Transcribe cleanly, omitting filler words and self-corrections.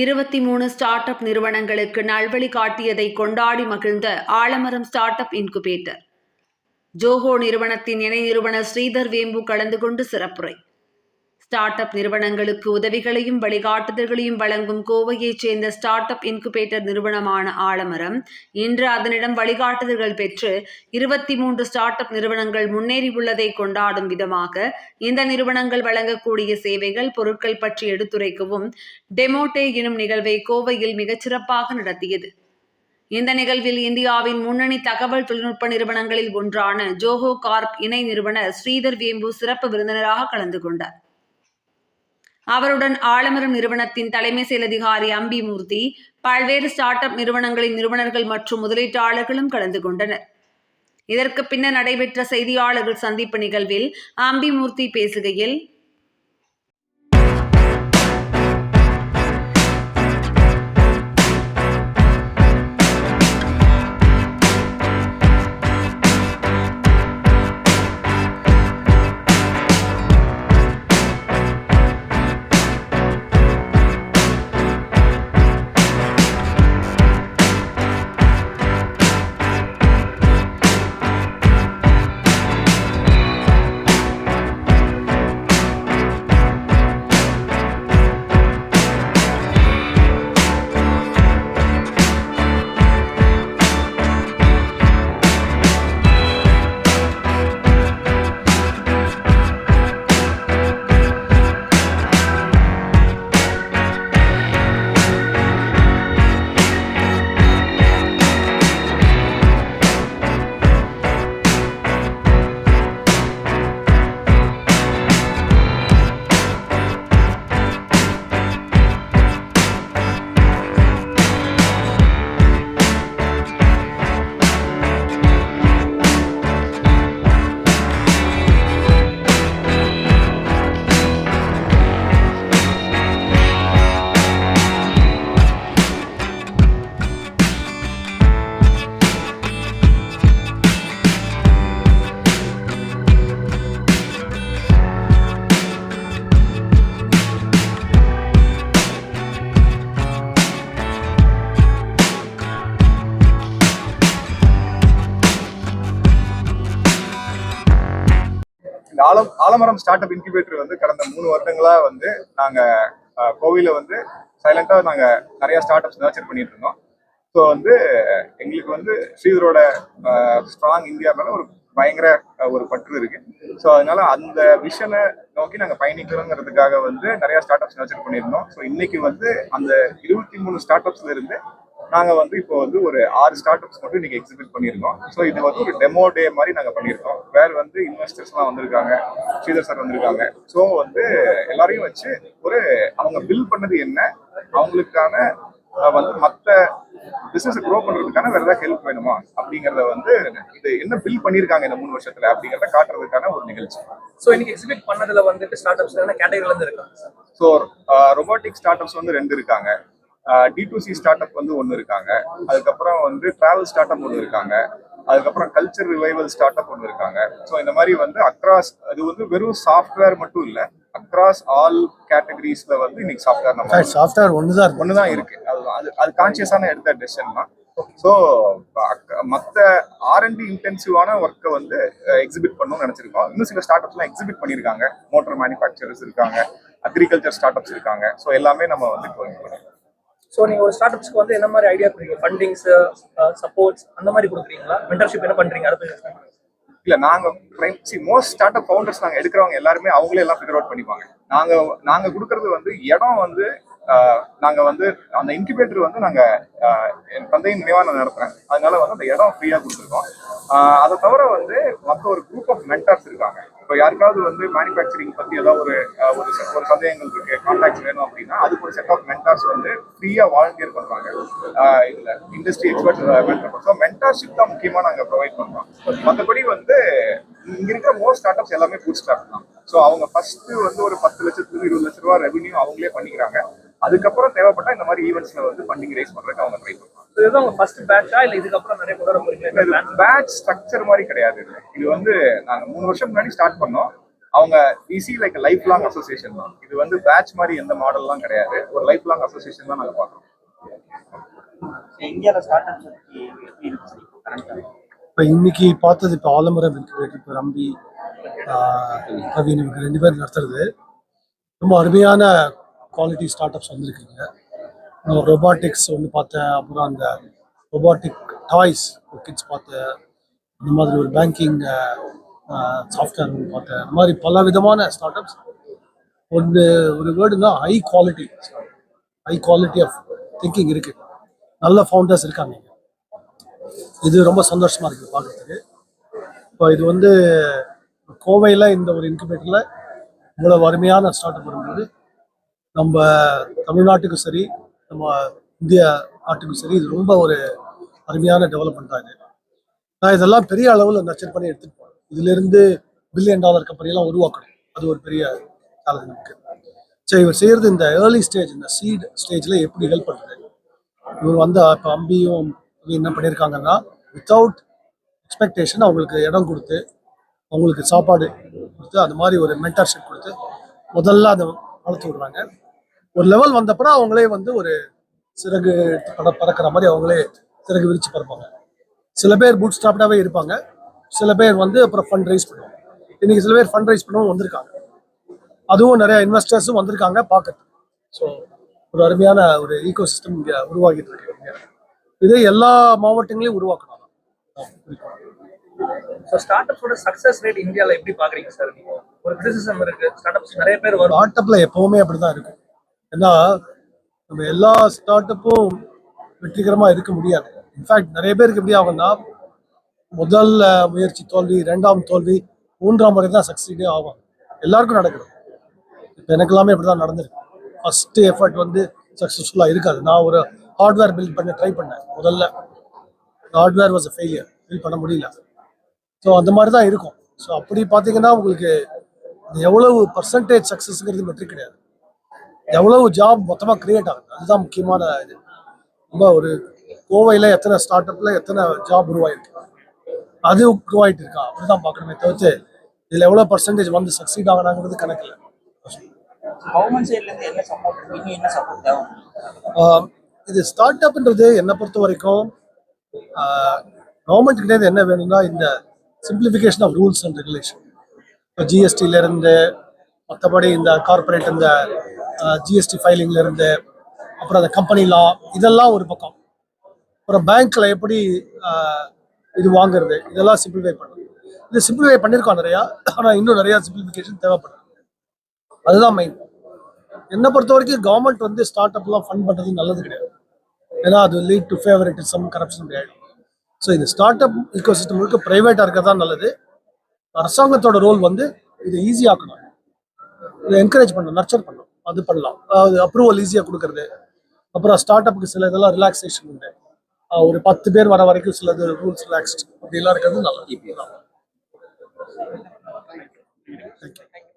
23 start up நிறுவனங்களுக்கு நல்வழி காட்டியதை கொண்டாடி மகிழ்ந்த ஆலமரம் ஸ்டார்ட் அப் இன்குபேட்டர். ஜோஹோ நிறுவனத்தின் இணை நிறுவனர் ஸ்ரீதர் வேம்பு கலந்து கொண்டு சிறப்புரை. ஸ்டார்ட் அப் நிறுவனங்களுக்கு உதவிகளையும் வழிகாட்டுதல்களையும் வழங்கும் கோவையைச் சேர்ந்த ஸ்டார்ட் அப் இன்குபேட்டர் நிறுவனமான ஆலமரம் இன்று அதனிடம் வழிகாட்டுதல்கள் பெற்று 23 ஸ்டார்ட் அப் நிறுவனங்கள் முன்னேறியுள்ளதை கொண்டாடும் விதமாக இந்த நிறுவனங்கள் வழங்கக்கூடிய சேவைகள், பொருட்கள் பற்றி எடுத்துரைக்கவும் டெமோடே எனும் நிகழ்வை கோவையில் மிகச்சிறப்பாக நடத்தியது. இந்த நிகழ்வில் இந்தியாவின் முன்னணி தகவல் தொழில்நுட்ப நிறுவனங்களில் ஒன்றான ஜோஹோ கார்ப் இணை நிறுவனர் ஸ்ரீதர் வேம்பு சிறப்பு விருந்தினராக கலந்து கொண்டார். அவருடன் ஆலமரம் நிறுவனத்தின் தலைமை செயல் அதிகாரி அம்பி மூர்த்தி, பல்வேறு ஸ்டார்ட் அப் நிறுவனங்களின் நிறுவனர்கள் மற்றும் முதலீட்டாளர்களும் கலந்து கொண்டனர். இதற்கு பின்னர் நடைபெற்ற செய்தியாளர்கள் சந்திப்பு நிகழ்வில் அம்பி மூர்த்தி பேசுகையில், ஆலமரம் ஸ்டார்ட் அப் இன்குபேட்டர் வந்து கடந்த 3 வருடங்களா வந்து நாங்க கோவையில வந்து சைலண்டா நாங்க நிறைய ஸ்டார்ட் அப்ஸ் நர்ச்சர் பண்ணிட்டு இருந்தோம். ஸோ வந்து எங்களுக்கு வந்து ஸ்ரீதரோட ஸ்ட்ராங் இந்தியா மேல ஒரு பயங்கர ஒரு பற்று இருக்கு. ஸோ அதனால அந்த விஷனை நோக்கி நாங்கள் பயணிக்கிறோங்கிறதுக்காக வந்து நிறைய ஸ்டார்ட் அப்ஸ் நர்ச்சர் பண்ணியிருந்தோம். ஸோ இன்னைக்கு வந்து அந்த 23 ஸ்டார்ட் அப்ஸ்ல இருந்து நாங்கள் வந்து இப்போ வந்து ஒரு 6 ஸ்டார்ட் அப்ஸ் மட்டும் இன்னைக்கு எக்ஸிபிட் பண்ணியிருக்கோம். ஸோ இது வந்து ஒரு டெமோ டே மாதிரி நாங்கள் பண்ணியிருக்கோம். வேற வந்து இன்வெஸ்டர்ஸ்லாம் வந்திருக்காங்க, ஸ்ரீதர் சார் வந்திருக்காங்க. ஸோ வந்து எல்லாரையும் வச்சு ஒரு அவங்க பில் பண்ணது என்ன, அவங்களுக்கான வந்து மற்ற பிசினஸ் க்ரோ பண்றதுக்கான வேற ஏதாவது ஹெல்ப் வேணுமா அப்படிங்கறத வந்து இது என்ன பில் பண்ணிருக்காங்க இந்த 3 வருஷத்துல அப்படிங்கறத காட்டுறதுக்கான ஒரு நிகழ்ச்சி. ஸோ இன்னைக்கு எக்ஸிபிட் பண்ணதுல வந்துட்டு ஸ்டார்ட் அப்ஸ் என்ன கேட்டகரியில இருந்து இருக்காங்க? ஸோ ரொபோட்டிக் ஸ்டார்ட் அப்ஸ் வந்து 2 இருக்காங்க, D2C ஸ்டார்ட் அப் வந்து 1 இருக்காங்க, அதுக்கப்புறம் வந்து டிராவல் ஸ்டார்ட் அப் 1 இருக்காங்க, அதுக்கப்புறம் கல்ச்சர் ரிவைவல் ஸ்டார்ட் அப் 1 இருக்காங்க. ஸோ இந்த மாதிரி வந்து அக்ராஸ் அது வந்து வெறும் சாஃப்ட்வேர் மட்டும் இல்ல, அக்ராஸ் ஆல் கேட்டகரிஸ்ல வந்து இன்னைக்கு சாஃப்ட்வேர் ஒண்ணுதான் இருக்கு. அது கான்சியஸான எடுத்த டெசிஷன் தான். ஸோ மற்ற R&D இன்டென்சிவான ஒர்க்கை வந்து எக்ஸிபிட் பண்ணணும்னு நினைச்சிருக்கோம். இன்னும் சில ஸ்டார்ட் அப்ஸ்லாம் எக்ஸிபிட் பண்ணியிருக்காங்க. மோட்டார் மேனுஃபேக்சரர்ஸ் இருக்காங்க, அக்ரிகல்ச்சர் ஸ்டார்ட் அப்ஸ் இருக்காங்க. ஸோ எல்லாமே நம்ம வந்து ஸோ நீங்கள் ஒரு ஸ்டார்ட் அப்ஸ்க்கு வந்து என்ன மாதிரி ஐடியா கொடுக்குறீங்க? ஃபண்டிங்ஸ், சப்போர்ட்ஸ் அந்த மாதிரி கொடுக்குறீங்களா? மென்டர்ஷிப் என்ன பண்றீங்க? அடுத்து இல்ல நாங்க மோஸ்ட் ஸ்டார்ட் அப் ஃபவுண்டர்ஸ் நாங்க எடுக்கிறவங்க எல்லாருமே அவங்களே எல்லாம் ஃபிகர் அவுட் பண்ணிப்பாங்க. நாங்க கொடுக்கறது வந்து இடம் வந்து நாங்க வந்து அந்த இன்குபேட்டர் வந்து நாங்க என் தந்தையின் நினைவா நான் நடத்துறேன். அதனால வந்து அந்த இடம் ஃப்ரீயா கொடுத்துருக்கோம். அதை தவிர வந்து மற்ற ஒரு குரூப் ஆஃப் மென்டார்ஸ் இருக்காங்க. இப்போ யாருக்காவது வந்து மேனுஃபேக்சரிங் பத்தி ஏதாவது ஒரு சந்தேகங்கள் இருக்கு, கான்டாக்ட் வேணும் அப்படின்னா அதுக்கு ஒரு செட் ஆஃப் மென்டார்ஸ் வந்து ஃப்ரீயா வாலண்டியர் பண்றாங்க. இதுல industry expert mentor. So mentorship தான் முக்கியமா நாங்க ப்ரொவைட் பண்றோம். மற்றபடி வந்து இங்க இருக்கிற மோஸ்ட் ஸ்டார்ட் அப்ஸ் எல்லாமே பூட் ஸ்டார்ட் தான். ஸோ அவங்க ஃபர்ஸ்ட் வந்து ஒரு 10 லட்சத்துக்கு 20 லட்ச ரூபா ரெவன்யூ அவங்களே பண்ணிக்கிறாங்க. அதுக்கப்புறம் தேவைப்பட்டா இந்த மாதிரி ஈவெண்ட்ஸ்ல வந்து ஃபண்டிங் ரைஸ் பண்றதுக்கு அவங்க ட்ரை பண்ணுவாங்க. இதுதான் உங்க ஃபர்ஸ்ட் பேட்சா இல்ல இதுக்கப்புறம் நிறைய கொண்டு வர போறீங்களா? பேட்ச் ஸ்ட்ரக்சர் மாதிரி கிடையாது. இது வந்து நாங்க 3 வருஷம் முன்னாடி ஸ்டார்ட் பண்ணோம். அவங்க easy like life long association தான். இது வந்து பேட்ச் மாதிரி எந்த மாடல்லாம் கிடையாது, ஒரு லைஃப் லாங் அசோசியேஷன் தான் நாங்கள் பார்க்குறோம். இந்தியாவில் ஸ்டார்ட் அப்ஸ் எப்படி இருக்கு சார் இப்போ கரண்ட்டாக? இப்போ இன்னைக்கு பார்த்தது இப்போ ஆலமரம் இன்குபேட்டர், இப்போ ரம்பி பிரவீன் இவங்க 2 பேர் நடத்துறது ரொம்ப அருமையான குவாலிட்டி ஸ்டார்ட் அப்ஸ் வந்திருக்குங்க. ரொபாட்டிக்ஸ் ஒன்று பார்த்தேன், அப்புறம் அந்த ரொபாட்டிக் டாய்ஸ் கிட்ஸ் பார்த்தேன், இந்த மாதிரி ஒரு பேங்கிங் சாஃப்ட்வேர் ஒன்று பார்த்தேன். இந்த மாதிரி பல விதமான ஸ்டார்ட் அப்ஸ். ஒரு வேர்டுனா ஹை குவாலிட்டி ஆஃப் திங்கிங் இருக்கு, நல்ல ஃபவுண்டர்ஸ் இருக்காங்க. இது ரொம்ப சந்தோஷமா இருக்குது பார்க்குறதுக்கு. இப்போ இது வந்து கோவையில் இந்த ஒரு இன்குபேட்டரில் இவ்வளவு அருமையான ஸ்டார்ட் அப் வரும்போது நம்ம தமிழ்நாட்டுக்கும் சரி நம்ம இந்திய நாட்டுக்கும் சரி இது ரொம்ப ஒரு அருமையான டெவலப்மெண்ட் தான். நான் இதெல்லாம் பெரிய அளவில் நர்ச்சர் பண்ணி எடுத்துகிட்டு போனேன். இதுலேருந்து $1 பில்லியன் கம்பெனிலாம் உருவாக்கணும், அது ஒரு பெரிய சேலஞ்ச் நமக்கு. சரி, இவர் செய்கிறது இந்த ஏர்லி ஸ்டேஜ், இந்த சீட் ஸ்டேஜில் எப்படி ஹெல்ப் பண்ணுறது. இவர் வந்து இப்போ அம்பியும் என்ன பண்ணியிருக்காங்கன்னா, வித்தவுட் எக்ஸ்பெக்டேஷன் அவங்களுக்கு இடம் கொடுத்து, அவங்களுக்கு சாப்பாடு கொடுத்து, அந்த மாதிரி ஒரு மென்டர்ஷிப் கொடுத்து முதல்ல அதை வளர்த்து விடுறாங்க. ஒரு லெவல் வந்தப்பறம் அவங்களே வந்து ஒரு சிறகு பறக்கிற மாதிரி அவங்களே சிறகு விரிச்சு பறப்பாங்க. சில பேர் பூட் ஸ்டாப்டாகவே இருப்பாங்க, சில பேர் வந்து அப்புறம் ஃபண்ட் ரைஸ் பண்ணுவாங்க. இன்னைக்கு சில பேர் ஃபண்ட் ரைஸ் பண்ணவும் வந்திருக்காங்க, அதுவும் நிறைய இன்வெஸ்டர்ஸும் வந்திருக்காங்க பார்க்கறதுக்கு. ஸோ ஒரு அருமையான ஒரு ஈகோ சிஸ்டம் இங்கே உருவாகிட்டு இருக்கு. இதே எல்லா மாவட்டங்களையும் உருவாக்கணும். ஸோ ஸ்டார்ட் அப்ஸோட சக்ஸஸ் ரேட் இந்தியாவில் எப்படி பார்க்குறீங்க சார்? நீங்கள் ஒரு கிரிட்டிசிசம் இருக்கு, ஸ்டார்ட் அப்ஸ் நிறைய பேர் வரும். ஸ்டார்ட் அப்ல எப்பவுமே அப்படிதான் இருக்கும். ஏன்னா நம்ம எல்லா ஸ்டார்ட் அப்பும் வெற்றிகரமாக இருக்க முடியாது. இன்ஃபேக்ட் நிறைய பேருக்கு எப்படி ஆகும்னா, முதல் முயற்சி தோல்வி, 2ஆம் தோல்வி, 3ஆம் முறை தான் சக்சீடே ஆகும். எல்லாருக்கும் நடக்குது. இப்போ எனக்கு எல்லாமே அப்படி தான் நடந்திருக்கு. ஃபர்ஸ்ட் எஃபர்ட் வந்து சக்ஸஸ்ஃபுல்லாக இருக்காது. நான் ஒரு ஹார்ட்வேர் பில்ட் பண்ண ட்ரை பண்ணேன். முதல்ல hardware was a failure, build பண்ண முடியல. ஸோ அந்த மாதிரி தான் இருக்கும். ஸோ அப்படி பார்த்தீங்கன்னா உங்களுக்கு எவ்வளவு பர்சன்டேஜ் சக்ஸஸ்ங்கிறது மெட்ரிக் கிடையாது, எவ்வளவு ஜாப் மொத்தமாக கிரியேட் ஆகுது அதுதான் முக்கியமான இது. ரொம்ப ஒரு கோவையில் எத்தனை ஸ்டார்ட் அப்பில் எத்தனை ஜாப் உருவாயிருக்கு, அது உருவாயிட்டு இருக்கா அப்படிதான் பார்க்கணுமே தவிர்த்து இதில் எவ்வளோ பர்சன்டேஜ் வந்து சக்சீட் ஆகணாங்கிறது கணக்கில். கவர்மெண்ட் சைட்லேருந்து என்ன சப்போர்ட், நீங்கள் என்ன சப்போர்ட் தேவை? இது ஸ்டார்ட் அப்ன்றது என்னை பொறுத்த வரைக்கும் கவர்மெண்ட் கிட்டே என்ன வேணும்னா, இந்த simplification of rules and regulation. இப்போ ஜிஎஸ்டியிலேருந்து மற்றபடி இந்த கார்பரேட் இந்த ஜிஎஸ்டி ஃபைலிங்லேருந்து, அப்புறம் அந்த கம்பெனி லா, இதெல்லாம் ஒரு பக்கம். அப்புறம் பேங்க்ல எப்படி இது வாங்குறது, இதெல்லாம் சிம்பிளிஃபை பண்ணணும். இது சிம்பிளிஃபை பண்ணியிருக்கோம் நிறையா, ஆனால் இன்னும் நிறையா சிம்பிளிஃபிகேஷன் தேவைப்படுது. அதுதான் மெயின். என்னை பொறுத்த வரைக்கும் கவர்மெண்ட் வந்து ஸ்டார்ட் அப்லாம் ஃபண்ட் பண்ணுறது நல்லது கிடையாது. ஏன்னா அது லீட் டு ஃபேவரட்டிசம், கரப்ஷன் ஆகிடும். ஸோ இந்த ஸ்டார்ட் அப் ஈகோ சிஸ்டம் முழுக்க ப்ரைவேட்டாக இருக்கிறது தான் நல்லது. அரசாங்கத்தோட ரோல் வந்து இதை ஈஸியாக்கணும், இதை என்கரேஜ் பண்ணணும், நர்ச்சர் பண்ணணும். அது பண்ணலாம். அது அப்ரூவல் ஈஸியாக கொடுக்கறது. அப்புறம் ஸ்டார்ட் அப்புக்கு சில இதெல்லாம் ரிலாக்ஸேஷன் உண்டு. ஒரு 10 பேர் வர வரைக்கும் சிலது ரூல்ஸ் ரிலாக்ஸ்ட் அப்படிலாம் இருக்கிறது நல்லது. தேங்க்யூ.